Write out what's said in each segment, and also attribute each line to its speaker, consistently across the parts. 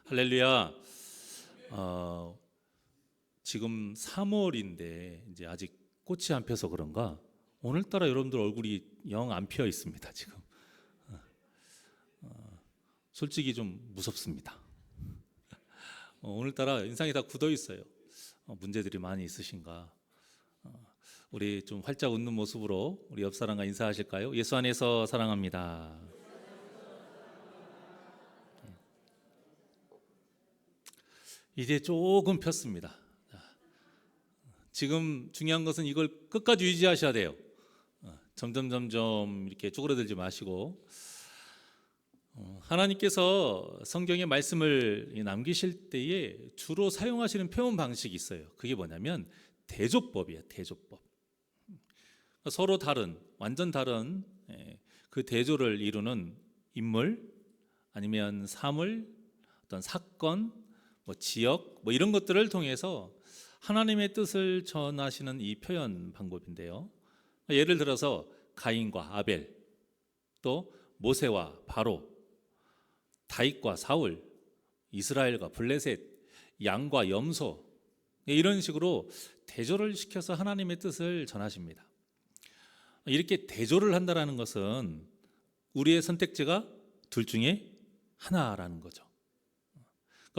Speaker 1: 할렐루야. 지금 3월인데 이제 아직 꽃이 안 펴서 그런가 오늘따라 여러분들 얼굴이 영 안 피어 있습니다. 지금 솔직히 좀 무섭습니다. 오늘따라 인상이 다 굳어 있어요. 문제들이 많이 있으신가? 우리 좀 활짝 웃는 모습으로 우리 옆 사람과 인사하실까요? 예수 안에서 사랑합니다. 이제 조금 폈습니다. 지금 중요한 것은 이걸 끝까지 유지하셔야 돼요. 점점 이렇게 쪼그라들지 마시고, 하나님께서 성경의 말씀을 남기실 때에 주로 사용하시는 표현 방식이 있어요. 그게 뭐냐면 대조법이에요. 대조법. 서로 다른, 완전 다른 그 대조를 이루는 인물, 아니면 사물, 어떤 사건, 지역, 이런 것들을 통해서 하나님의 뜻을 전하시는 이 표현 방법인데요. 예를 들어서 가인과 아벨, 또 모세와 바로, 다윗과 사울, 이스라엘과 블레셋, 양과 염소, 이런 식으로 대조를 시켜서 하나님의 뜻을 전하십니다. 이렇게 대조를 한다는 것은 우리의 선택지가 둘 중에 하나라는 거죠.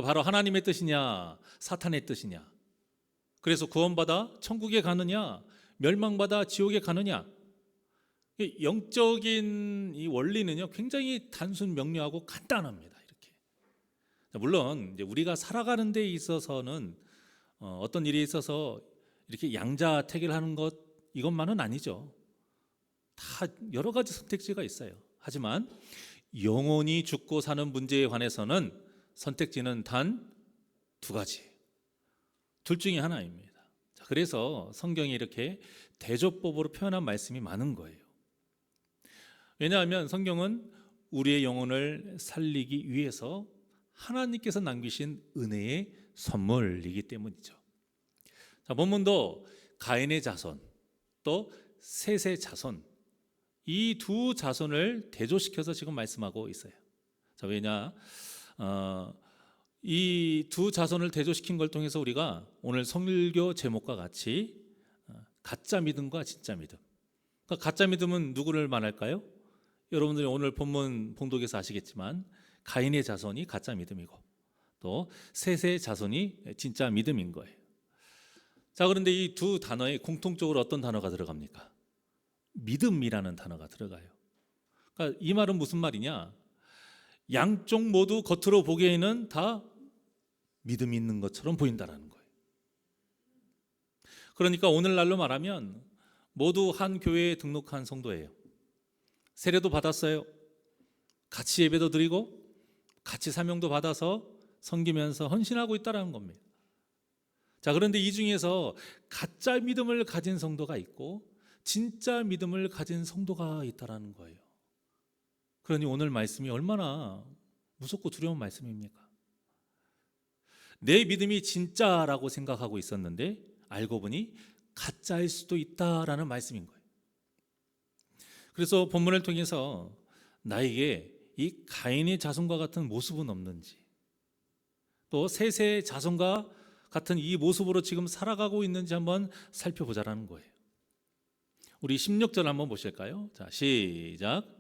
Speaker 1: 바로 하나님의 뜻이냐 사탄의 뜻이냐, 그래서 구원받아 천국에 가느냐 멸망받아 지옥에 가느냐. 영적인 이 원리는요 굉장히 단순 명료하고 간단합니다. 이렇게 물론 이제 우리가 살아가는 데 있어서는 어떤 일이 있어서 이렇게 양자택일하는 것 이것만은 아니죠. 다 여러 가지 선택지가 있어요. 하지만 영원히 죽고 사는 문제에 관해서는 선택지는 단 두 가지, 둘 중에 하나입니다. 그래서 성경에 이렇게 대조법으로 표현한 말씀이 많은 거예요. 왜냐하면 성경은 우리의 영혼을 살리기 위해서 하나님께서 남기신 은혜의 선물이기 때문이죠. 본문도 가인의 자손 또 셋의 자손, 이 두 자손을 대조시켜서 지금 말씀하고 있어요. 왜냐, 이 두 자손을 대조시킨 걸 통해서 우리가 오늘 성일교 제목과 같이 가짜 믿음과 진짜 믿음. 그러니까 가짜 믿음은 누구를 말할까요? 여러분들이 오늘 본문 봉독에서 아시겠지만 가인의 자손이 가짜 믿음이고 또 셋의 자손이 진짜 믿음인 거예요. 그런데 이 두 단어에 공통적으로 어떤 단어가 들어갑니까? 믿음이라는 단어가 들어가요. 그러니까 이 말은 무슨 말이냐? 양쪽 모두 겉으로 보기에는 다 믿음이 있는 것처럼 보인다는 거예요. 그러니까 오늘날로 말하면 모두 한 교회에 등록한 성도예요. 세례도 받았어요. 같이 예배도 드리고 같이 사명도 받아서 섬기면서 헌신하고 있다는 겁니다. 그런데 이 중에서 가짜 믿음을 가진 성도가 있고 진짜 믿음을 가진 성도가 있다는 거예요. 그러니 오늘 말씀이 얼마나 무섭고 두려운 말씀입니까? 내 믿음이 진짜라고 생각하고 있었는데 알고 보니 가짜일 수도 있다라는 말씀인 거예요. 그래서 본문을 통해서 나에게 이 가인의 자손과 같은 모습은 없는지, 또 셋의 자손과 같은 이 모습으로 지금 살아가고 있는지 한번 살펴보자라는 거예요. 우리 16절 한번 보실까요? 시작.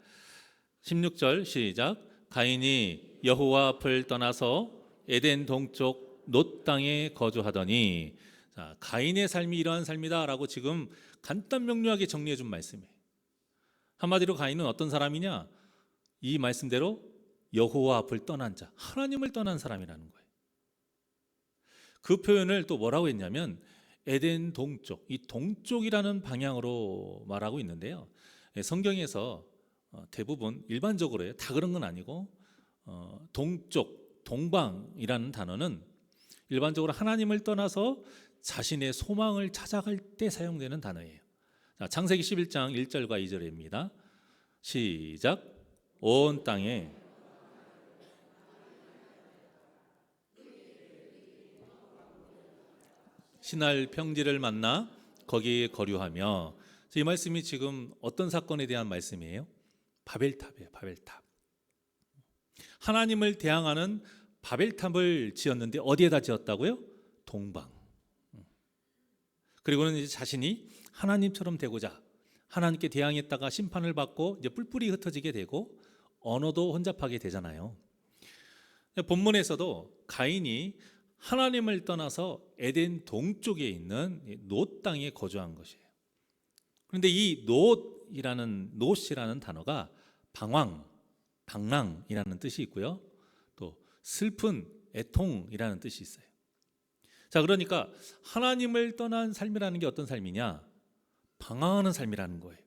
Speaker 1: 16절 시작. 가인이 여호와 앞을 떠나서 에덴 동쪽 놋 땅에 거주하더니, 가인의 삶이 이러한 삶이다라고 지금 간단 명료하게 정리해 준 말씀이에요. 한마디로 가인은 어떤 사람이냐? 이 말씀대로 여호와 앞을 떠난 자, 하나님을 떠난 사람이라는 거예요. 그 표현을 또 뭐라고 했냐면 에덴 동쪽, 이 동쪽이라는 방향으로 말하고 있는데요. 성경에서 대부분 일반적으로요, 다 그런 건 아니고 동쪽, 동방이라는 단어는 일반적으로 하나님을 떠나서 자신의 소망을 찾아갈 때 사용되는 단어예요. 창세기 11장 1절과 2절입니다. 시작. 온 땅에 신할 평지를 만나 거기에 거류하며, 이 말씀이 지금 어떤 사건에 대한 말씀이에요? 바벨탑이에요. 바벨탑. 하나님을 대항하는 바벨탑을 지었는데 어디에다 지었다고요? 동방. 그리고는 이제 자신이 하나님처럼 되고자 하나님께 대항했다가 심판을 받고 이제 뿔뿔이 흩어지게 되고 언어도 혼잡하게 되잖아요. 본문에서도 가인이 하나님을 떠나서 에덴 동쪽에 있는 놋 땅에 거주한 것이에요. 그런데 이 놋이라는 단어가 방황, 방랑이라는 뜻이 있고요. 또 슬픈 애통이라는 뜻이 있어요. 자, 그러니까 하나님을 떠난 삶이라는 게 어떤 삶이냐? 방황하는 삶이라는 거예요.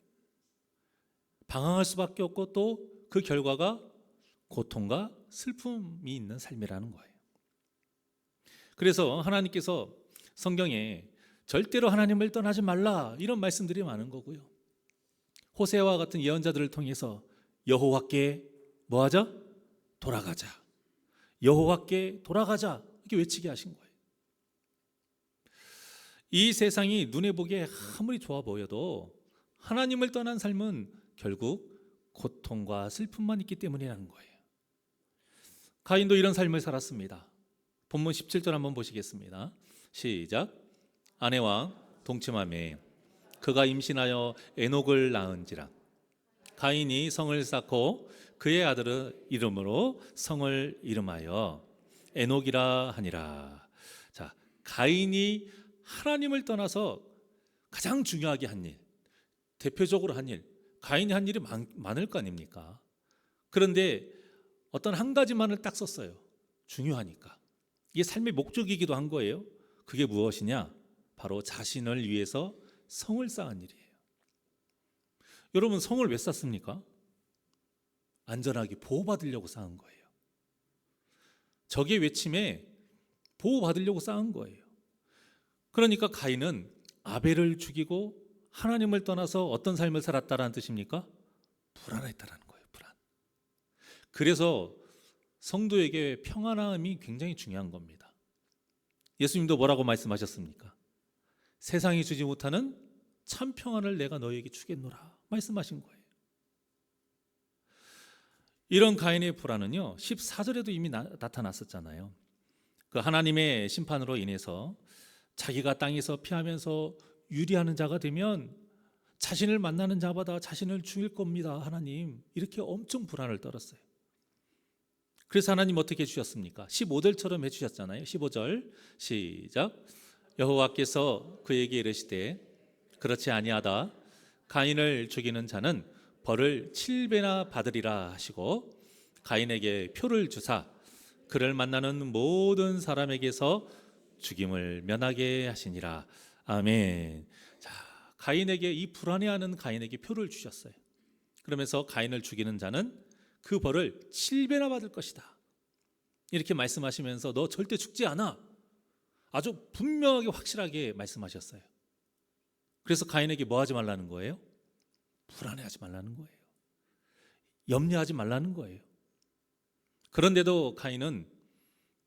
Speaker 1: 방황할 수밖에 없고 또 그 결과가 고통과 슬픔이 있는 삶이라는 거예요. 그래서 하나님께서 성경에 절대로 하나님을 떠나지 말라 이런 말씀들이 많은 거고요. 호세아와 같은 예언자들을 통해서 여호와께 뭐하자? 돌아가자. 여호와께 돌아가자 이렇게 외치게 하신 거예요. 이 세상이 눈에 보기에 아무리 좋아 보여도 하나님을 떠난 삶은 결국 고통과 슬픔만 있기 때문이라는 거예요. 가인도 이런 삶을 살았습니다. 본문 17절 한번 보시겠습니다. 시작. 아내와 동침하매 그가 임신하여 에녹을 낳은지라. 가인이 성을 쌓고 그의 아들의 이름으로 성을 이름하여 에녹이라 하니라. 자, 가인이 하나님을 떠나서 가장 중요하게 한 일, 대표적으로 한 일, 가인이 한 일이 많을 거 아닙니까? 그런데 어떤 한 가지만을 딱 썼어요. 중요하니까. 이게 삶의 목적이기도 한 거예요. 그게 무엇이냐? 바로 자신을 위해서 성을 쌓은 일이에요. 여러분, 성을 왜 쌓습니까? 안전하게 보호받으려고 쌓은 거예요. 적의 외침에 보호받으려고 쌓은 거예요. 그러니까 가인은 아벨을 죽이고 하나님을 떠나서 어떤 삶을 살았다라는 뜻입니까? 불안했다라는 거예요. 불안. 그래서 성도에게 평안함이 굉장히 중요한 겁니다. 예수님도 뭐라고 말씀하셨습니까? 세상이 주지 못하는 참 평안을 내가 너에게 주겠노라 말씀하신 거예요. 이런 가인의 불안은요 14절에도 이미 나타났었잖아요. 그 하나님의 심판으로 인해서 자기가 땅에서 피하면서 유리하는 자가 되면 자신을 만나는 자마다 자신을 죽일 겁니다. 하나님 이렇게 엄청 불안을 떨었어요. 그래서 하나님 어떻게 해주셨습니까? 15절처럼 해주셨잖아요. 15절 시작. 여호와께서 그에게 이르시되 그렇지 아니하다. 가인을 죽이는 자는 벌을 7배나 받으리라 하시고 가인에게 표를 주사 그를 만나는 모든 사람에게서 죽임을 면하게 하시니라. 아멘. 자, 가인에게 이 불안해하는 가인에게 표를 주셨어요. 그러면서 가인을 죽이는 자는 그 벌을 7배나 받을 것이다. 이렇게 말씀하시면서 너 절대 죽지 않아. 아주 분명하게 확실하게 말씀하셨어요. 그래서 가인에게 뭐 하지 말라는 거예요? 불안해하지 말라는 거예요. 염려하지 말라는 거예요. 그런데도 가인은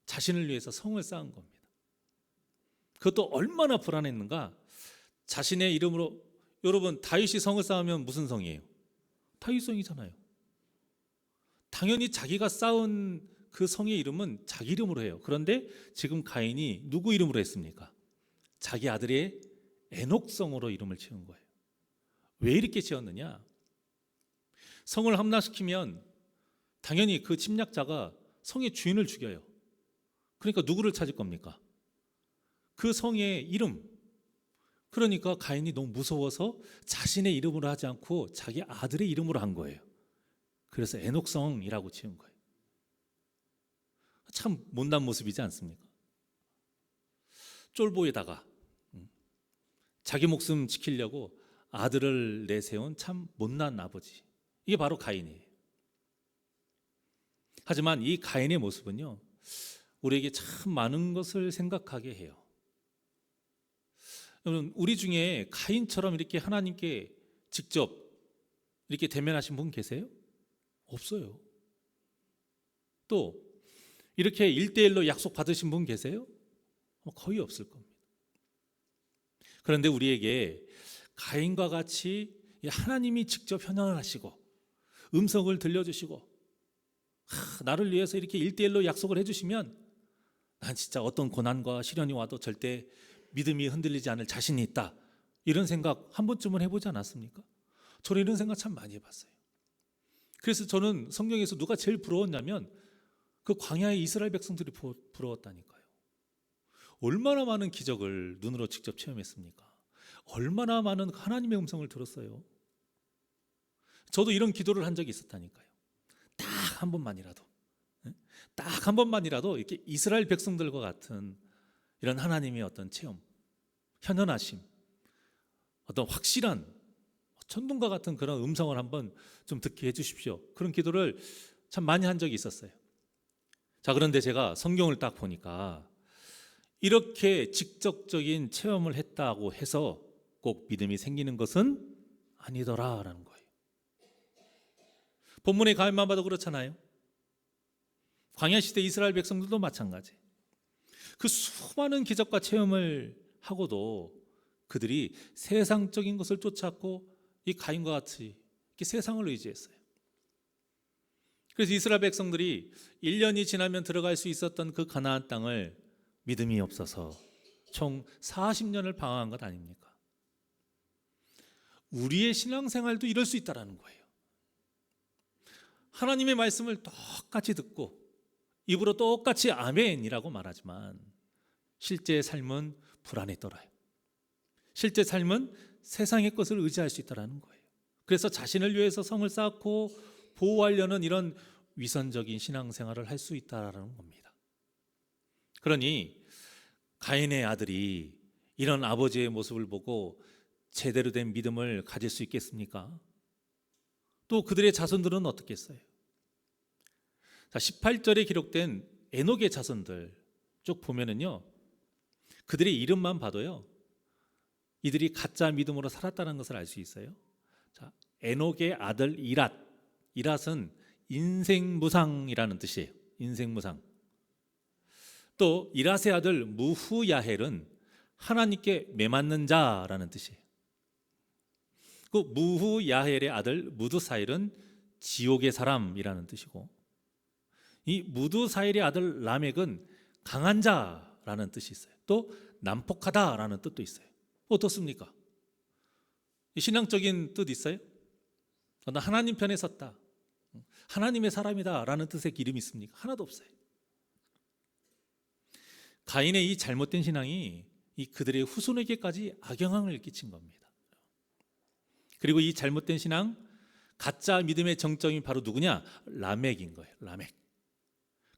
Speaker 1: 자신을 위해서 성을 쌓은 겁니다. 그것도 얼마나 불안했는가. 자신의 이름으로, 여러분 다윗이 성을 쌓으면 무슨 성이에요? 다윗 성이잖아요. 당연히 자기가 쌓은 그 성의 이름은 자기 이름으로 해요. 그런데 지금 가인이 누구 이름으로 했습니까? 자기 아들의 에녹성으로 이름을 지은 거예요. 왜 이렇게 지었느냐? 성을 함락시키면 당연히 그 침략자가 성의 주인을 죽여요. 그러니까 누구를 찾을 겁니까? 그 성의 이름. 그러니까 가인이 너무 무서워서 자신의 이름으로 하지 않고 자기 아들의 이름으로 한 거예요. 그래서 에녹성이라고 지은 거예요. 참 못난 모습이지 않습니까? 쫄보에다가 자기 목숨 지키려고 아들을 내세운 참 못난 아버지. 이게 바로 가인이에요. 하지만 이 가인의 모습은요 우리에게 참 많은 것을 생각하게 해요. 여러분, 우리 중에 가인처럼 이렇게 하나님께 직접 이렇게 대면하신 분 계세요? 없어요. 또 이렇게 1대1로 약속 받으신 분 계세요? 거의 없을 겁니다. 그런데 우리에게 가인과 같이 하나님이 직접 현현을 하시고 음성을 들려주시고 나를 위해서 이렇게 1대1로 약속을 해주시면 난 진짜 어떤 고난과 시련이 와도 절대 믿음이 흔들리지 않을 자신이 있다. 이런 생각 한 번쯤은 해보지 않았습니까? 저는 이런 생각 참 많이 해봤어요. 그래서 저는 성경에서 누가 제일 부러웠냐면 그 광야의 이스라엘 백성들이 부러웠다니까요. 얼마나 많은 기적을 눈으로 직접 체험했습니까? 얼마나 많은 하나님의 음성을 들었어요. 저도 이런 기도를 한 적이 있었다니까요. 딱 한 번만이라도, 딱 한 번만이라도 이렇게 이스라엘 백성들과 같은 이런 하나님의 어떤 체험, 현현하심, 어떤 확실한 천둥과 같은 그런 음성을 한번 좀 듣게 해주십시오. 그런 기도를 참 많이 한 적이 있었어요. 자, 그런데 제가 성경을 딱 보니까 이렇게 직접적인 체험을 했다고 해서 꼭 믿음이 생기는 것은 아니더라라는 거예요. 본문의 가인만 봐도 그렇잖아요. 광야 시대 이스라엘 백성들도 마찬가지. 그 수많은 기적과 체험을 하고도 그들이 세상적인 것을 쫓았고 이 가인과 같이 이렇게 세상을 의지했어요. 그래서 이스라엘 백성들이 1년이 지나면 들어갈 수 있었던 그 가나안 땅을 믿음이 없어서 총 40년을 방황한 것 아닙니까? 우리의 신앙생활도 이럴 수 있다는 거예요. 하나님의 말씀을 똑같이 듣고 입으로 똑같이 아멘이라고 말하지만 실제 삶은 불안에 떨어요. 실제 삶은 세상의 것을 의지할 수 있다는 거예요. 그래서 자신을 위해서 성을 쌓고 보호하려는 이런 위선적인 신앙생활을 할 수 있다는 겁니다. 그러니 가인의 아들이 이런 아버지의 모습을 보고 제대로 된 믿음을 가질 수 있겠습니까? 또 그들의 자손들은 어떻겠어요? 자, 18절에 기록된 에녹의 자손들 쭉 보면은요, 그들의 이름만 봐도요, 이들이 가짜 믿음으로 살았다는 것을 알 수 있어요. 자, 에녹의 아들 이랏, 이랏은 인생무상이라는 뜻이에요. 인생무상. 또 이랏의 아들 무후야헬은 하나님께 매맞는 자라는 뜻이에요. 그 무후야헬의 아들 무드사일은 지옥의 사람이라는 뜻이고, 이 무드사일의 아들 라멕은 강한 자라는 뜻이 있어요. 또 난폭하다라는 뜻도 있어요. 어떻습니까? 신앙적인 뜻 있어요? 나 하나님 편에 섰다, 하나님의 사람이다 라는 뜻의 기름이 있습니까? 하나도 없어요. 가인의 이 잘못된 신앙이 이 그들의 후손에게까지 악영향을 끼친 겁니다. 그리고 이 잘못된 신앙, 가짜 믿음의 정점이 바로 누구냐? 라멕인 거예요. 라멕.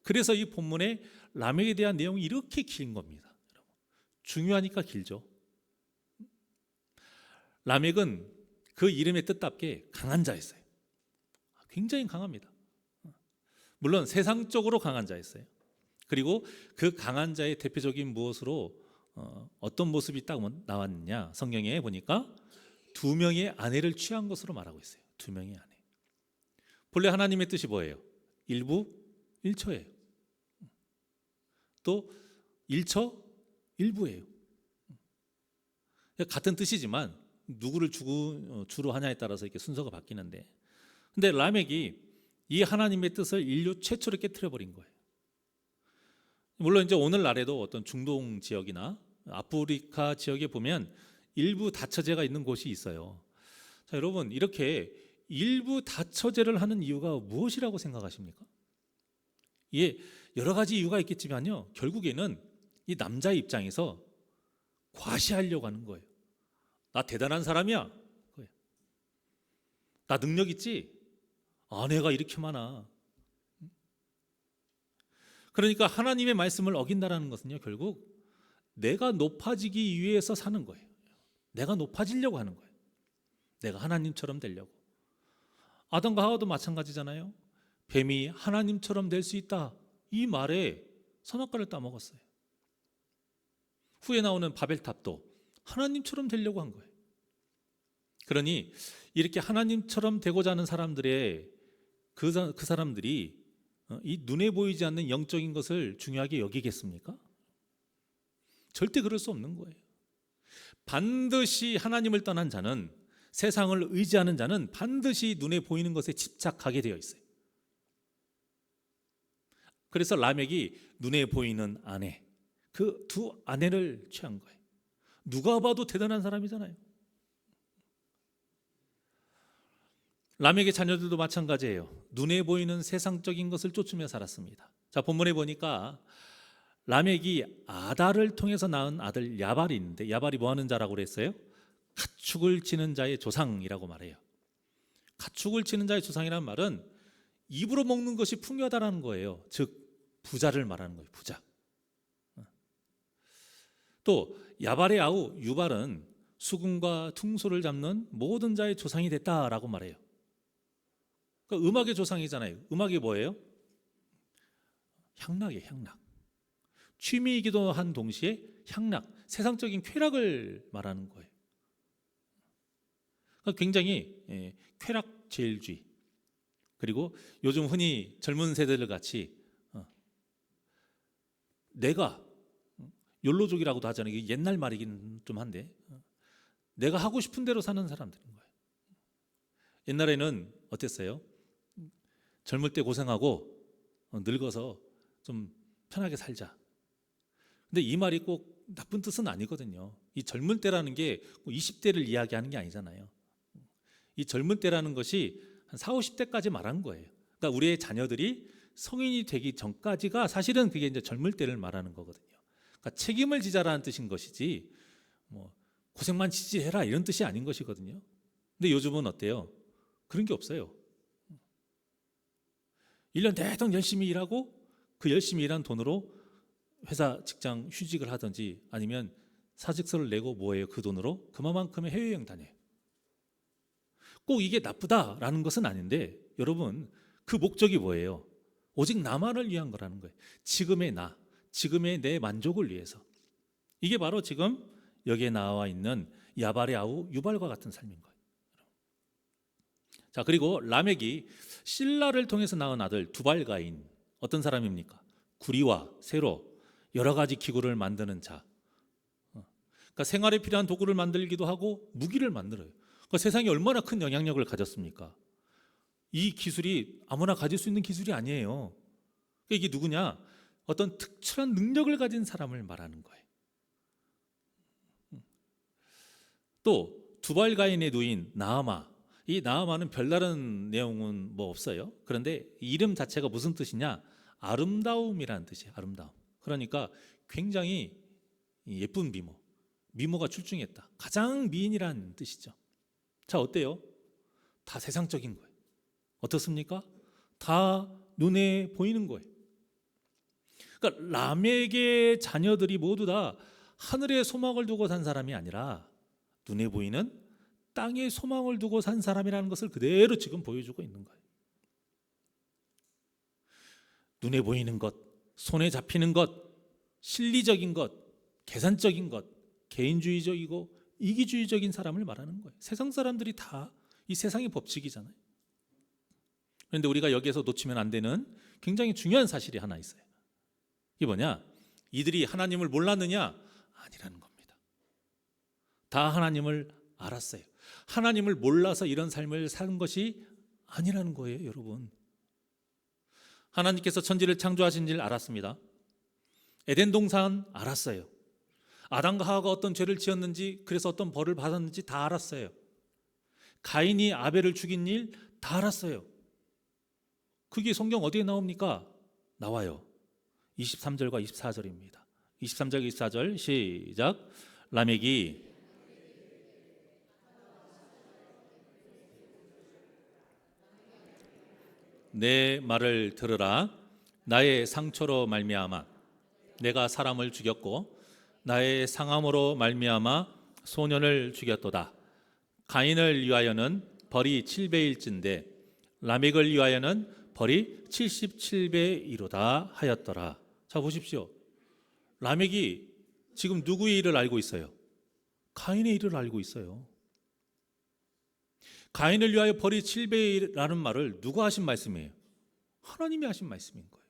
Speaker 1: 그래서 이 본문에 라멕에 대한 내용이 이렇게 긴 겁니다. 중요하니까 길죠. 라멕은 그 이름의 뜻답게 강한 자였어요. 굉장히 강합니다. 물론 세상적으로 강한 자였어요. 그리고 그 강한 자의 대표적인 무엇으로 어떤 모습이 딱 나왔느냐, 성경에 보니까 2명의 아내를 취한 것으로 말하고 있어요. 2명의 아내. 본래 하나님의 뜻이 뭐예요? 일부 일처예요. 또 일처 일부예요. 같은 뜻이지만 누구를 주로 하냐에 따라서 이렇게 순서가 바뀌는데, 근데 라멕이 이 하나님의 뜻을 인류 최초로 깨트려 버린 거예요. 물론 이제 오늘날에도 어떤 중동 지역이나 아프리카 지역에 보면 일부 다처제가 있는 곳이 있어요. 자, 여러분, 이렇게 일부 다처제를 하는 이유가 무엇이라고 생각하십니까? 예, 여러 가지 이유가 있겠지만요, 결국에는 이 남자의 입장에서 과시하려고 하는 거예요. 나 대단한 사람이야. 나 능력 있지? 아내가 이렇게 많아. 그러니까 하나님의 말씀을 어긴다는 것은요, 결국 내가 높아지기 위해서 사는 거예요. 내가 높아지려고 하는 거예요. 내가 하나님처럼 되려고. 아담과 하와도 마찬가지잖아요. 뱀이 하나님처럼 될 수 있다, 이 말에 선악과를 따먹었어요. 후에 나오는 바벨탑도 하나님처럼 되려고 한 거예요. 그러니 이렇게 하나님처럼 되고자 하는 사람들의 그 사람들이 이 눈에 보이지 않는 영적인 것을 중요하게 여기겠습니까? 절대 그럴 수 없는 거예요. 반드시 하나님을 떠난 자는, 세상을 의지하는 자는 반드시 눈에 보이는 것에 집착하게 되어 있어요. 그래서 라멕이 눈에 보이는 아내, 그 두 아내를 취한 거예요. 누가 봐도 대단한 사람이잖아요. 라멕의 자녀들도 마찬가지예요. 눈에 보이는 세상적인 것을 쫓으며 살았습니다. 자, 본문에 보니까 라멕이 아달을 통해서 낳은 아들 야발이 있는데, 야발이 뭐 하는 자라고 그랬어요? 가축을 치는 자의 조상이라고 말해요. 가축을 치는 자의 조상이라는 말은 입으로 먹는 것이 풍요하다는 거예요. 즉 부자를 말하는 거예요. 부자. 또 야발의 아우 유발은 수금과 퉁소를 잡는 모든 자의 조상이 됐다라고 말해요. 그러니까 음악의 조상이잖아요. 음악이 뭐예요? 향락이에요. 향락. 취미이기도 한 동시에 향락, 세상적인 쾌락을 말하는 거예요. 그러니까 굉장히 쾌락제일주의, 그리고 요즘 흔히 젊은 세대들 같이 내가 욜로족이라고도 하잖아요. 이게 옛날 말이긴 좀 한데, 내가 하고 싶은 대로 사는 사람들인 거예요. 옛날에는 어땠어요? 젊을 때 고생하고 늙어서 좀 편하게 살자. 근데 이 말이 꼭 나쁜 뜻은 아니거든요. 이 젊을 때라는 게 20대를 이야기하는 게 아니잖아요. 이 젊을 때라는 것이 한 40, 50대까지 말한 거예요. 그러니까 우리의 자녀들이 성인이 되기 전까지가 사실은 그게 이제 젊을 때를 말하는 거거든요. 그러니까 책임을 지자라는 뜻인 것이지 뭐 고생만 지지해라 이런 뜻이 아닌 것이거든요. 근데 요즘은 어때요? 그런 게 없어요. 1년 내도록 열심히 일하고 그 열심히 일한 돈으로 회사 직장 휴직을 하든지 아니면 사직서를 내고 뭐해요? 그 돈으로 그만큼의 해외여행 다녀요. 꼭 이게 나쁘다라는 것은 아닌데, 여러분 그 목적이 뭐예요? 오직 나만을 위한 거라는 거예요. 지금의 나, 지금의 내 만족을 위해서. 이게 바로 지금 여기에 나와 있는 야발의 아우 유발과 같은 삶인 거예요. 자, 그리고 라멕이 실라를 통해서 낳은 아들 두발가인, 어떤 사람입니까? 구리와 세로, 여러 가지 기구를 만드는 자. 그러니까 생활에 필요한 도구를 만들기도 하고 무기를 만들어요. 그러니까 세상에 얼마나 큰 영향력을 가졌습니까? 이 기술이 아무나 가질 수 있는 기술이 아니에요. 그러니까 이게 누구냐? 어떤 특출한 능력을 가진 사람을 말하는 거예요. 또 두발가인의 누인 나아마, 이 나아마는 별다른 내용은 뭐 없어요. 그런데 이름 자체가 무슨 뜻이냐? 아름다움이라는 뜻이에요. 아름다움. 그러니까 굉장히 예쁜 미모, 미모가 출중했다, 가장 미인이라는 뜻이죠. 자, 어때요? 다 세상적인 거예요. 어떻습니까? 다 눈에 보이는 거예요. 그러니까 라멕의 자녀들이 모두 다 하늘에 소망을 두고 산 사람이 아니라 눈에 보이는 땅에 소망을 두고 산 사람이라는 것을 그대로 지금 보여주고 있는 거예요. 눈에 보이는 것, 손에 잡히는 것, 실리적인 것, 계산적인 것, 개인주의적이고 이기주의적인 사람을 말하는 거예요. 세상 사람들이 다 이 세상의 법칙이잖아요. 그런데 우리가 여기에서 놓치면 안 되는 굉장히 중요한 사실이 하나 있어요. 이게 뭐냐? 이들이 하나님을 몰랐느냐? 아니라는 겁니다. 다 하나님을 알았어요. 하나님을 몰라서 이런 삶을 사는 것이 아니라는 거예요, 여러분. 하나님께서 천지를 창조하신 줄 알았습니다. 에덴 동산 알았어요. 아담과 하와가 어떤 죄를 지었는지, 그래서 어떤 벌을 받았는지 다 알았어요. 가인이 아벨을 죽인 일 다 알았어요. 그게 성경 어디에 나옵니까? 나와요. 23절과 24절입니다. 23절 24절 시작. 라멕이 내 말을 들으라. 나의 상처로 말미암아 내가 사람을 죽였고 나의 상함으로 말미암아 소년을 죽였도다. 가인을 위하여는 벌이 7배일진데 라멕을 위하여는 벌이 77배이로다 하였더라. 자, 보십시오. 라멕이 지금 누구의 일을 알고 있어요? 가인의 일을 알고 있어요. 가인을 위하여 벌이 7배라는 말을 누가 하신 말씀이에요? 하나님이 하신 말씀인 거예요.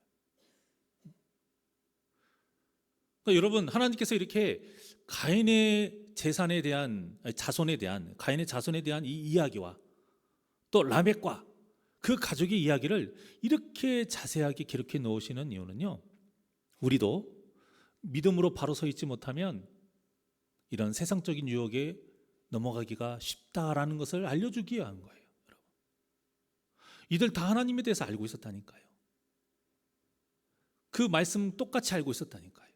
Speaker 1: 그러니까 여러분, 하나님께서 이렇게 가인의 재산에 대한, 자손에 대한, 가인의 자손에 대한 이 이야기와 또 라멕과 그 가족의 이야기를 이렇게 자세하게 기록해 놓으시는 이유는요, 우리도 믿음으로 바로 서 있지 못하면 이런 세상적인 유혹에 넘어가기가 쉽다라는 것을 알려주기 위한 거예요. 여러분. 이들 다 하나님에 대해서 알고 있었다니까요. 그 말씀 똑같이 알고 있었다니까요.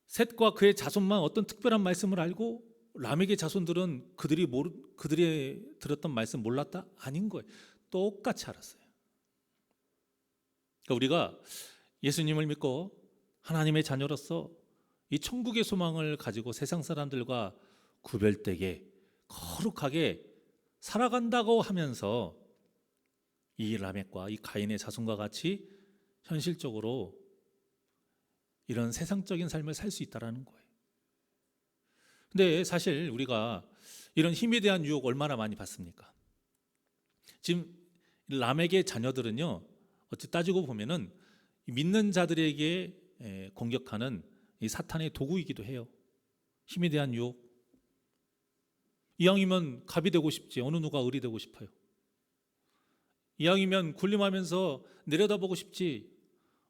Speaker 1: 셋과 그의 자손만 어떤 특별한 말씀을 알고 람에게 자손들은 그들이 들었던 말씀 몰랐다? 아닌 거예요. 똑같이 알았어요. 그러니까 우리가 예수님을 믿고 하나님의 자녀로서 이 천국의 소망을 가지고 세상 사람들과 구별되게 거룩하게 살아간다고 하면서 이 라멕과 이 가인의 자손과 같이 현실적으로 이런 세상적인 삶을 살 수 있다는 거예요. 근데 사실 우리가 이런 힘에 대한 유혹 얼마나 많이 받습니까? 지금 람에게 자녀들은요, 어찌 따지고 보면은 믿는 자들에게 공격하는 이 사탄의 도구이기도 해요. 힘에 대한 유혹. 이왕이면 갑이 되고 싶지 어느 누가 을이 되고 싶어요. 이왕이면 군림하면서 내려다보고 싶지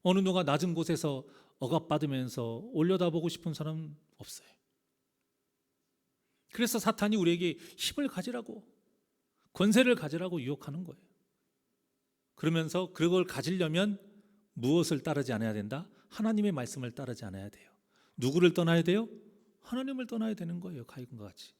Speaker 1: 어느 누가 낮은 곳에서 억압받으면서 올려다보고 싶은 사람 없어요. 그래서 사탄이 우리에게 힘을 가지라고, 권세를 가지라고 유혹하는 거예요. 그러면서 그걸 가지려면 무엇을 따르지 않아야 된다? 하나님의 말씀을 따르지 않아야 돼요. 누구를 떠나야 돼요? 하나님을 떠나야 되는 거예요. 가인과 같이.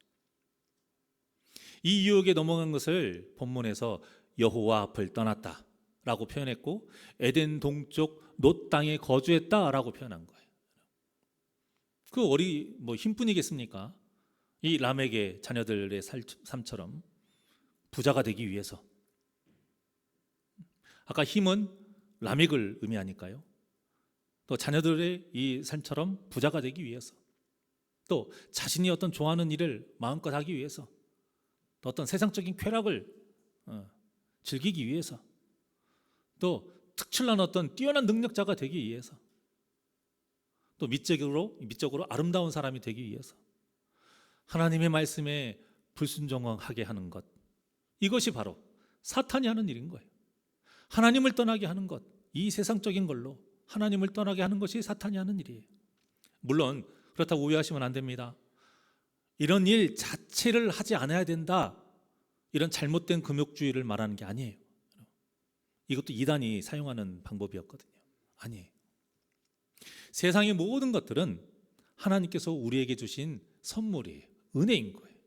Speaker 1: 이 유혹에 넘어간 것을 본문에서 여호와 앞을 떠났다 라고 표현했고, 에덴 동쪽 놋 땅에 거주했다 라고 표현한 거예요. 그 힘뿐이겠습니까? 이 람에게 자녀들의 삶처럼 부자가 되기 위해서. 아까 힘은 라멕을 의미하니까요. 또 자녀들의 이 삶처럼 부자가 되기 위해서, 또 자신이 어떤 좋아하는 일을 마음껏 하기 위해서, 또 어떤 세상적인 쾌락을 즐기기 위해서, 또 특출난 어떤 뛰어난 능력자가 되기 위해서, 또 미적으로 아름다운 사람이 되기 위해서 하나님의 말씀에 불순종하게 하는 것, 이것이 바로 사탄이 하는 일인 거예요. 하나님을 떠나게 하는 것, 이 세상적인 걸로 하나님을 떠나게 하는 것이 사탄이 하는 일이에요. 물론 그렇다고 오해하시면 안 됩니다. 이런 일 자체를 하지 않아야 된다, 이런 잘못된 금욕주의를 말하는 게 아니에요. 이것도 이단이 사용하는 방법이었거든요. 아니에요. 세상의 모든 것들은 하나님께서 우리에게 주신 선물이에요. 은혜인 거예요.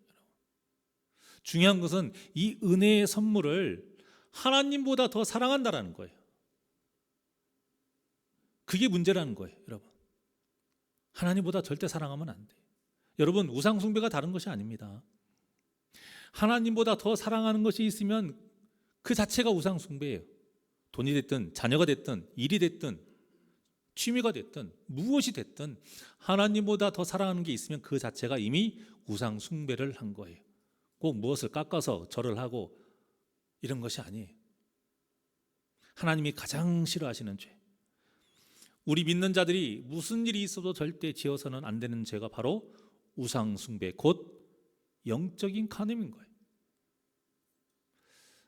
Speaker 1: 중요한 것은 이 은혜의 선물을 하나님보다 더 사랑한다라는 거예요. 그게 문제라는 거예요, 여러분. 하나님보다 절대 사랑하면 안 돼요. 여러분, 우상 숭배가 다른 것이 아닙니다. 하나님보다 더 사랑하는 것이 있으면 그 자체가 우상 숭배예요. 돈이 됐든 자녀가 됐든 일이 됐든 취미가 됐든 무엇이 됐든 하나님보다 더 사랑하는 게 있으면 그 자체가 이미 우상 숭배를 한 거예요. 꼭 무엇을 깎아서 절을 하고 이런 것이 아니에요. 하나님이 가장 싫어하시는 죄, 우리 믿는 자들이 무슨 일이 있어도 절대 지어서는 안 되는 죄가 바로 우상 숭배, 곧 영적인 간음인 거예요.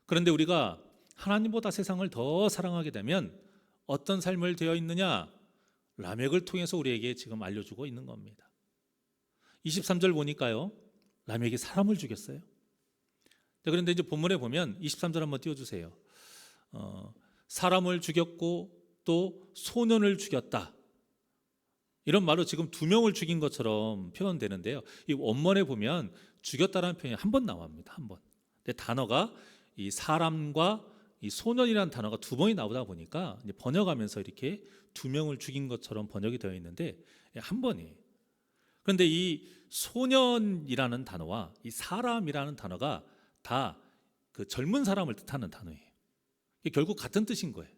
Speaker 1: 그런데 우리가 하나님보다 세상을 더 사랑하게 되면 어떤 삶을 되어 있느냐? 라멕을 통해서 우리에게 지금 알려주고 있는 겁니다. 23절 보니까요, 라멕이 사람을 죽였어요. 그런데 이제 본문에 보면 23절 한번 띄워주세요. 사람을 죽였고 또 소년을 죽였다, 이런 말로 지금 2명을 죽인 것처럼 표현되는데요, 이 원문에 보면 죽였다라는 표현이 한 번 나옵니다. 한 번. 근데 단어가 이 사람과 이 소년이라는 단어가 2번이 나오다 보니까 이제 번역하면서 이렇게 2명을 죽인 것처럼 번역이 되어 있는데 한 번이에요. 그런데 이 소년이라는 단어와 이 사람이라는 단어가 다 그 젊은 사람을 뜻하는 단어예요. 이게 결국 같은 뜻인 거예요.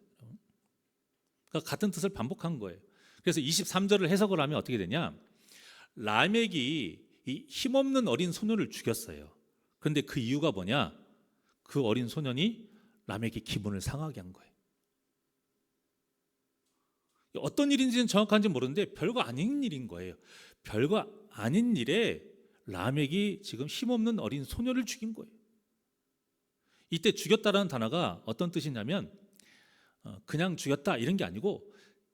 Speaker 1: 그러니까 같은 뜻을 반복한 거예요. 그래서 23절을 해석을 하면 어떻게 되냐? 라멕이 이 힘없는 어린 소년을 죽였어요. 그런데 그 이유가 뭐냐? 그 어린 소년이 라멕의 기분을 상하게 한 거예요. 어떤 일인지는 정확한지 모르는데 별거 아닌 일인 거예요. 별거 아닌 일에 라멕이 지금 힘없는 어린 소년을 죽인 거예요. 이때 죽였다라는 단어가 어떤 뜻이냐면 그냥 죽였다 이런 게 아니고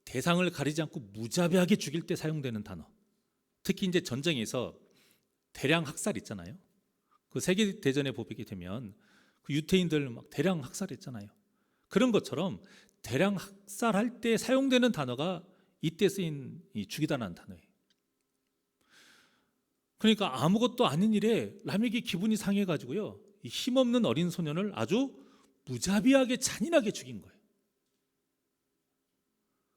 Speaker 1: 대상을 가리지 않고 무자비하게 죽일 때 사용되는 단어. 특히 이제 전쟁에서 대량 학살 있잖아요. 그 세계 대전에 보게 되면 그 유태인들 막 대량 학살했잖아요. 그런 것처럼 대량 학살할 때 사용되는 단어가 이때 쓰인 이 죽이다라는 단어예요. 그러니까 아무것도 아닌 일에 라멕이 기분이 상해가지고요, 이 힘없는 어린 소년을 아주 무자비하게 잔인하게 죽인 거예요.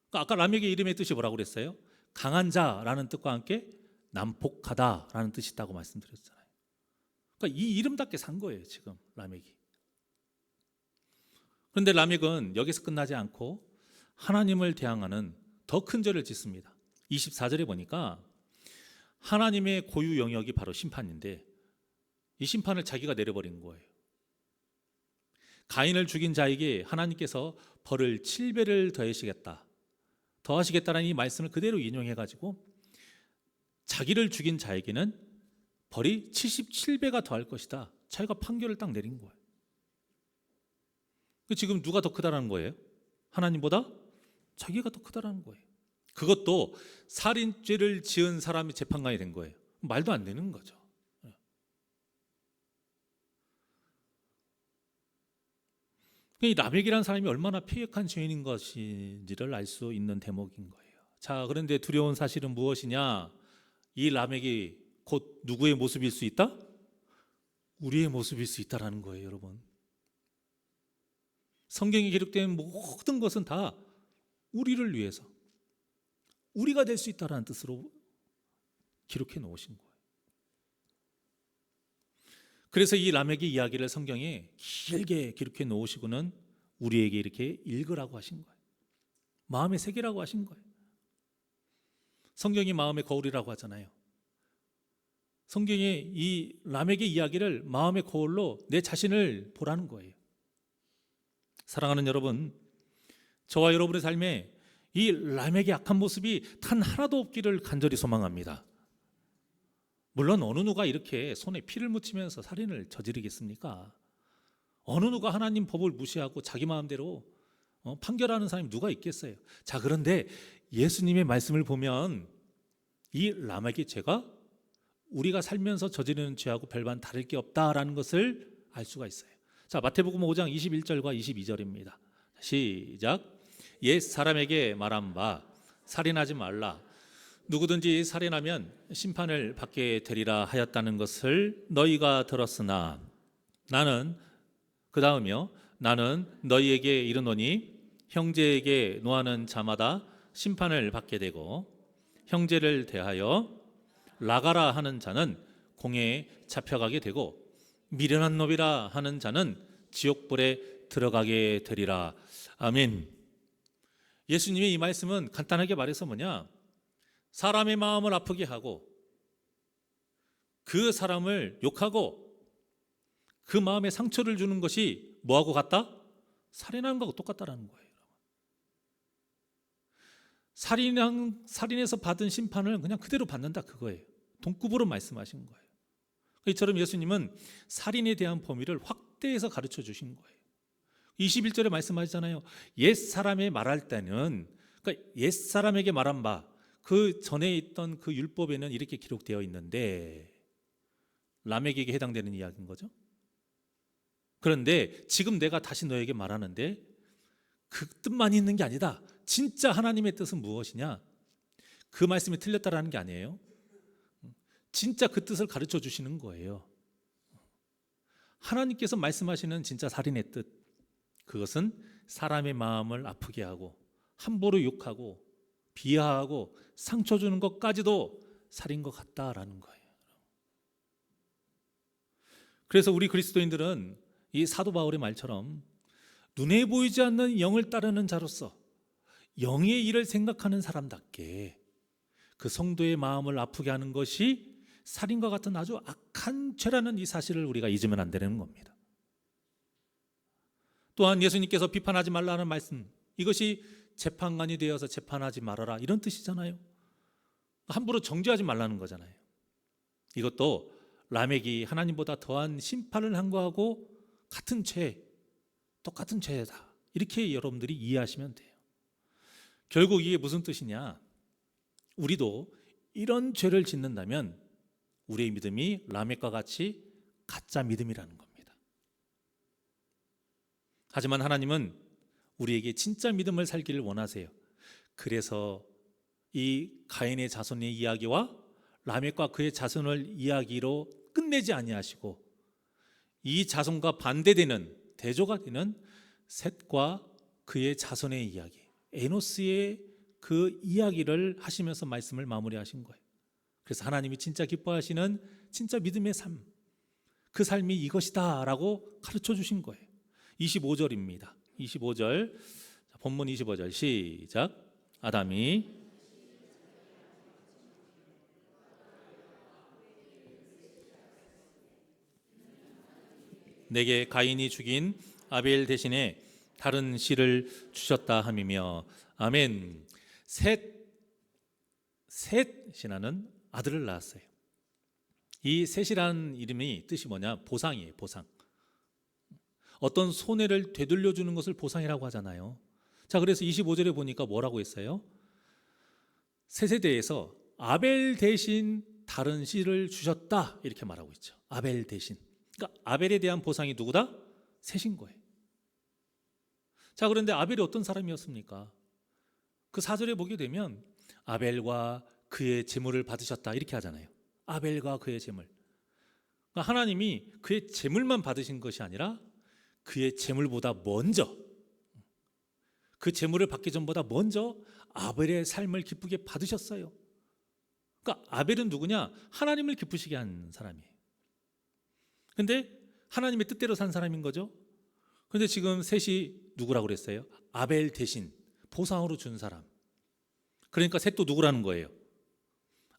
Speaker 1: 그러니까 아까 라멕의 이름의 뜻이 뭐라고 그랬어요? 강한 자라는 뜻과 함께 난폭하다라는 뜻이 있다고 말씀드렸잖아요. 그러니까 이 이름답게 산 거예요, 지금 라멕이. 그런데 라멕은 여기서 끝나지 않고 하나님을 대항하는 더 큰 죄를 짓습니다. 24절에 보니까 하나님의 고유 영역이 바로 심판인데 이 심판을 자기가 내려버린 거예요. 가인을 죽인 자에게 하나님께서 벌을 7배를 더하시겠다라는 이 말씀을 그대로 인용해가지고 자기를 죽인 자에게는 벌이 77배가 더할 것이다. 자기가 판결을 딱 내린 거예요. 지금 누가 더 크다라는 거예요? 하나님보다 자기가 더 크다라는 거예요. 그것도 살인죄를 지은 사람이 재판관이 된 거예요. 말도 안 되는 거죠. 이 라멕이라는 사람이 얼마나 패역한 죄인인 것인지를 알 수 있는 대목인 거예요. 자, 그런데 두려운 사실은 무엇이냐? 이 라멕이 곧 누구의 모습일 수 있다? 우리의 모습일 수 있다라는 거예요, 여러분. 성경에 기록된 모든 것은 다 우리를 위해서, 우리가 될 수 있다라는 뜻으로 기록해 놓으신 거예요. 그래서 이 라멕의 이야기를 성경에 길게 기록해 놓으시고는 우리에게 이렇게 읽으라고 하신 거예요. 마음의 세계라고 하신 거예요. 성경이 마음의 거울이라고 하잖아요. 성경에 이 라멕의 이야기를 마음의 거울로 내 자신을 보라는 거예요. 사랑하는 여러분, 저와 여러분의 삶에 이 라멕의 악한 모습이 단 하나도 없기를 간절히 소망합니다. 물론 어느 누가 이렇게 손에 피를 묻히면서 살인을 저지르겠습니까? 어느 누가 하나님 법을 무시하고 자기 마음대로 판결하는 사람이 누가 있겠어요? 자, 그런데 예수님의 말씀을 보면 이 라멕의 죄가 우리가 살면서 저지르는 죄하고 별반 다를 게 없다라는 것을 알 수가 있어요. 자, 마태복음 5장 21절과 22절입니다. 시작. 옛 사람에게 말한 바 살인하지 말라. 누구든지 살인하면 심판을 받게 되리라 하였다는 것을 너희가 들었으나 나는 나는 너희에게 이르노니 형제에게 노하는 자마다 심판을 받게 되고 형제를 대하여 나가라 하는 자는 공회에 잡혀가게 되고 미련한 놈이라 하는 자는 지옥불에 들어가게 되리라. 아멘. 예수님의 이 말씀은 간단하게 말해서 뭐냐? 사람의 마음을 아프게 하고 그 사람을 욕하고 그 마음에 상처를 주는 것이 뭐하고 같다? 살인하는 거하고 똑같다라는 거예요. 살인해서 받은 심판을 그냥 그대로 받는다, 그거예요. 동급으로 말씀하신 거예요. 이처럼 예수님은 살인에 대한 범위를 확대해서 가르쳐 주신 거예요. 21절에 말씀하시잖아요. 옛 사람에 말할 때는, 그러니까 옛 사람에게 말한 바, 그 전에 있던 그 율법에는 이렇게 기록되어 있는데 라멕에게 해당되는 이야기인 거죠. 그런데 지금 내가 다시 너에게 말하는데 그 뜻만 있는 게 아니다. 진짜 하나님의 뜻은 무엇이냐? 그 말씀이 틀렸다라는 게 아니에요. 진짜 그 뜻을 가르쳐 주시는 거예요. 하나님께서 말씀하시는 진짜 살인의 뜻, 그것은 사람의 마음을 아프게 하고 함부로 욕하고 비하하고 상처 주는 것까지도 살인 것 같다라는 거예요. 그래서 우리 그리스도인들은 이 사도 바울의 말처럼 눈에 보이지 않는 영을 따르는 자로서 영의 일을 생각하는 사람답게 그 성도의 마음을 아프게 하는 것이 살인과 같은 아주 악한 죄라는 이 사실을 우리가 잊으면 안 되는 겁니다. 또한 예수님께서 비판하지 말라는 말씀, 이것이 재판관이 되어서 재판하지 말아라 이런 뜻이잖아요. 함부로 정죄하지 말라는 거잖아요. 이것도 라멕이 하나님보다 더한 심판을 한 거하고 같은 죄, 똑같은 죄다. 이렇게 여러분들이 이해하시면 돼요. 결국 이게 무슨 뜻이냐? 우리도 이런 죄를 짓는다면 우리의 믿음이 라멕과 같이 가짜 믿음이라는 겁니다. 하지만 하나님은 우리에게 진짜 믿음을 살기를 원하세요. 그래서 이 가인의 자손의 이야기와 라멕과 그의 자손을 이야기로 끝내지 아니하시고 이 자손과 반대되는 대조가 되는 셋과 그의 자손의 이야기, 에노스의 그 이야기를 하시면서 말씀을 마무리하신 거예요. 그래서 하나님이 진짜 기뻐하시는 진짜 믿음의 삶, 그 삶이 이것이다 라고 가르쳐 주신 거예요. 25절입니다. 25절, 본문 25절 시작. 아담이 내게 가인이 죽인 아벨 대신에 다른 씨를 주셨다 함이며. 아멘. 셋이라는 아들을 낳았어요. 이 셋이라는 이름이 뜻이 뭐냐? 보상이에요. 보상. 어떤 손해를 되돌려 주는 것을 보상이라고 하잖아요. 자, 그래서 25절에 보니까 뭐라고 했어요? 셋에 대해서 아벨 대신 다른 씨를 주셨다 이렇게 말하고 있죠. 아벨 대신. 그러니까 아벨에 대한 보상이 누구다? 셋인 거예요. 자, 그런데 아벨이 어떤 사람이었습니까? 그 4절에 보게 되면 아벨과 그의 제물을 받으셨다 이렇게 하잖아요. 아벨과 그의 제물. 그러니까 하나님이 그의 제물만 받으신 것이 아니라 그의 제물보다 먼저, 그 제물을 받기 전보다 먼저 아벨의 삶을 기쁘게 받으셨어요. 그러니까 아벨은 누구냐? 하나님을 기쁘시게 한 사람이에요. 근데 하나님의 뜻대로 산 사람인 거죠. 근데 지금 셋이 누구라고 그랬어요? 아벨 대신 보상으로 준 사람. 그러니까 셋도 누구라는 거예요?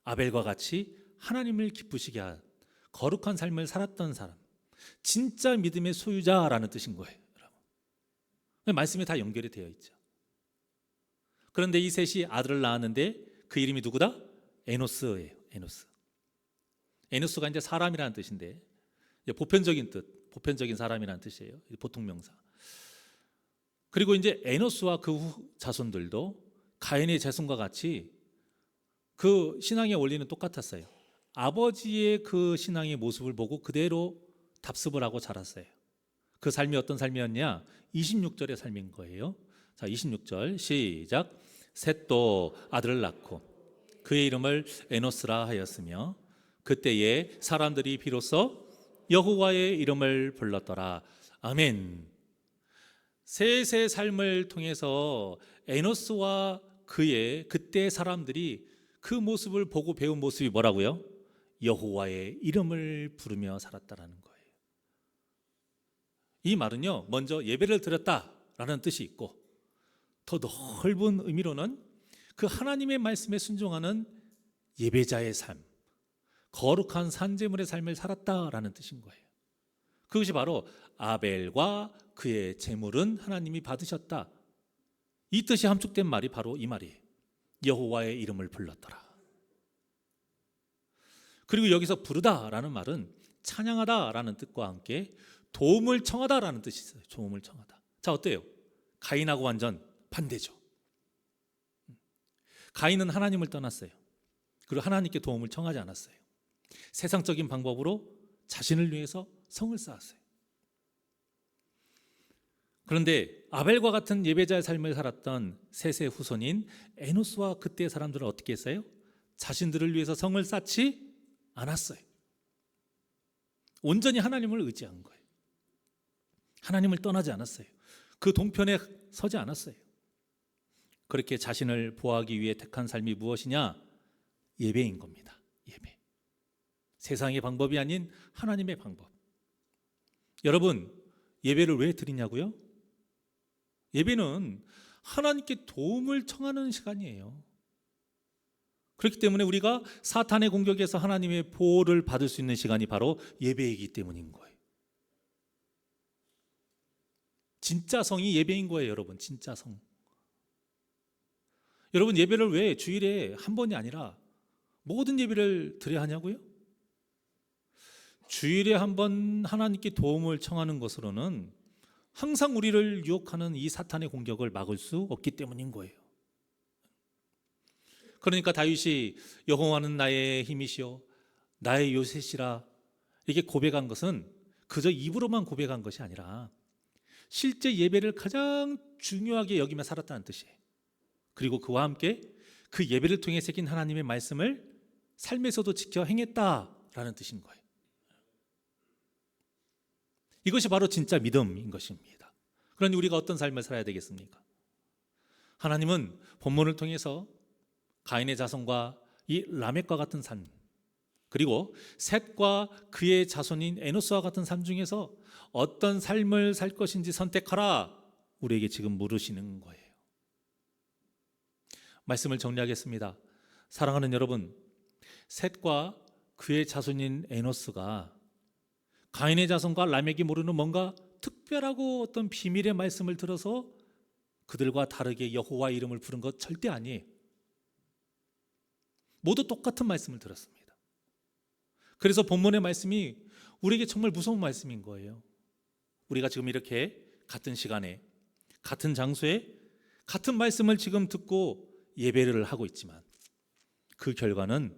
Speaker 1: 아벨과 같이 하나님을 기쁘시게 한 거룩한 삶을 살았던 사람, 진짜 믿음의 소유자라는 뜻인 거예요. 여러분. 말씀이 다 연결이 되어 있죠. 그런데 이 셋이 아들을 낳았는데 그 이름이 누구다? 에노스예요. 에노스. 에노스가 이제 사람이라는 뜻인데 보편적인 뜻, 보편적인 사람이라는 뜻이에요. 보통 명사. 그리고 이제 에노스와 그 후 자손들도 가인의 자손과 같이 그 신앙의 원리는 똑같았어요. 아버지의 그 신앙의 모습을 보고 그대로 답습을 하고 자랐어요. 그 삶이 어떤 삶이었냐? 26절의 삶인 거예요. 자, 26절 시작. 셋도 아들을 낳고 그의 이름을 에노스라 하였으며 그때에 사람들이 비로소 여호와의 이름을 불렀더라. 아멘. 셋의 삶을 통해서 에노스와 그의 그때 사람들이 그 모습을 보고 배운 모습이 뭐라고요? 여호와의 이름을 부르며 살았다라는 거예요. 이 말은요, 먼저 예배를 드렸다라는 뜻이 있고 더 넓은 의미로는 그 하나님의 말씀에 순종하는 예배자의 삶, 거룩한 산제물의 삶을 살았다라는 뜻인 거예요. 그것이 바로 아벨과 그의 제물은 하나님이 받으셨다. 이 뜻이 함축된 말이 바로 이 말이에요. 여호와의 이름을 불렀더라. 그리고 여기서 부르다라는 말은 찬양하다라는 뜻과 함께 도움을 청하다라는 뜻이 있어요. 도움을 청하다. 자, 어때요? 가인하고 완전 반대죠. 가인은 하나님을 떠났어요. 그리고 하나님께 도움을 청하지 않았어요. 세상적인 방법으로 자신을 위해서 성을 쌓았어요. 그런데 아벨과 같은 예배자의 삶을 살았던 셋의 후손인 에노스와 그때의 사람들은 어떻게 했어요? 자신들을 위해서 성을 쌓지 않았어요. 온전히 하나님을 의지한 거예요. 하나님을 떠나지 않았어요. 그 동편에 서지 않았어요. 그렇게 자신을 보호하기 위해 택한 삶이 무엇이냐? 예배인 겁니다. 예배. 세상의 방법이 아닌 하나님의 방법. 여러분, 예배를 왜 드리냐고요? 예배는 하나님께 도움을 청하는 시간이에요. 그렇기 때문에 우리가 사탄의 공격에서 하나님의 보호를 받을 수 있는 시간이 바로 예배이기 때문인 거예요. 진짜 성이 예배인 거예요, 여러분. 진짜 성. 여러분, 예배를 왜 주일에 한 번이 아니라 모든 예배를 드려야 하냐고요? 주일에 한 번 하나님께 도움을 청하는 것으로는 항상 우리를 유혹하는 이 사탄의 공격을 막을 수 없기 때문인 거예요. 그러니까 다윗이 여호와는 나의 힘이시오 나의 요새시라 이렇게 고백한 것은 그저 입으로만 고백한 것이 아니라 실제 예배를 가장 중요하게 여기며 살았다는 뜻이에요. 그리고 그와 함께 그 예배를 통해 새긴 하나님의 말씀을 삶에서도 지켜 행했다라는 뜻인 거예요. 이것이 바로 진짜 믿음인 것입니다. 그러니 우리가 어떤 삶을 살아야 되겠습니까? 하나님은 본문을 통해서 가인의 자손과 이 라멕과 같은 삶, 그리고 셋과 그의 자손인 에노스와 같은 삶 중에서 어떤 삶을 살 것인지 선택하라 우리에게 지금 물으시는 거예요. 말씀을 정리하겠습니다. 사랑하는 여러분, 셋과 그의 자손인 에노스가 가인의 자손과 라멕이 모르는 뭔가 특별하고 어떤 비밀의 말씀을 들어서 그들과 다르게 여호와 이름을 부른 것 절대 아니에요. 모두 똑같은 말씀을 들었습니다. 그래서 본문의 말씀이 우리에게 정말 무서운 말씀인 거예요. 우리가 지금 이렇게 같은 시간에 같은 장소에 같은 말씀을 지금 듣고 예배를 하고 있지만 그 결과는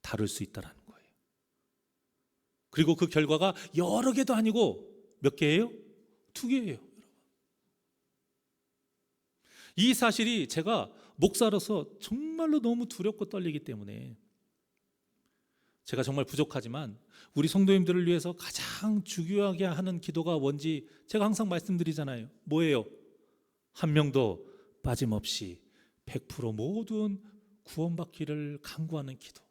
Speaker 1: 다를 수 있다는 거예요. 그리고 그 결과가 여러 개도 아니고 몇 개예요? 2개예요. 이 사실이 제가 목사로서 정말로 너무 두렵고 떨리기 때문에 제가 정말 부족하지만 우리 성도님들을 위해서 가장 중요하게 하는 기도가 뭔지 제가 항상 말씀드리잖아요. 뭐예요? 한 명도 빠짐없이 100% 모든 구원받기를 간구하는 기도.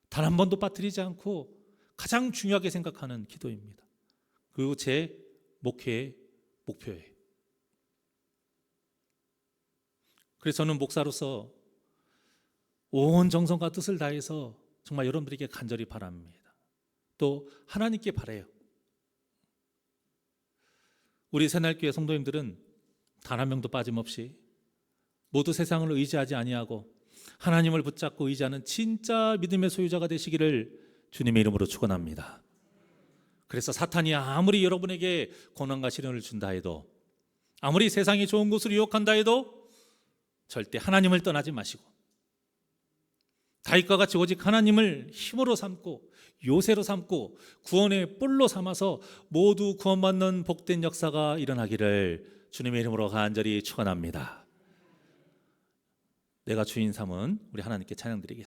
Speaker 1: 단 한 번도 빠뜨리지 않고 가장 중요하게 생각하는 기도입니다. 그리고 제 목회의 목표예요. 그래서 저는 목사로서 온 정성과 뜻을 다해서 정말 여러분들에게 간절히 바랍니다. 또 하나님께 바라요. 우리 새날교회 성도님들은 단 한 명도 빠짐없이 모두 세상을 의지하지 아니하고 하나님을 붙잡고 의지하는 진짜 믿음의 소유자가 되시기를 주님의 이름으로 축원합니다. 그래서 사탄이 아무리 여러분에게 고난과 시련을 준다 해도, 아무리 세상이 좋은 곳으로 유혹한다 해도 절대 하나님을 떠나지 마시고 다윗과 같이 오직 하나님을 힘으로 삼고 요새로 삼고 구원의 뿔로 삼아서 모두 구원받는 복된 역사가 일어나기를 주님의 이름으로 간절히 축원합니다. 내가 주인 삼은 우리 하나님께 찬양드리겠습니다.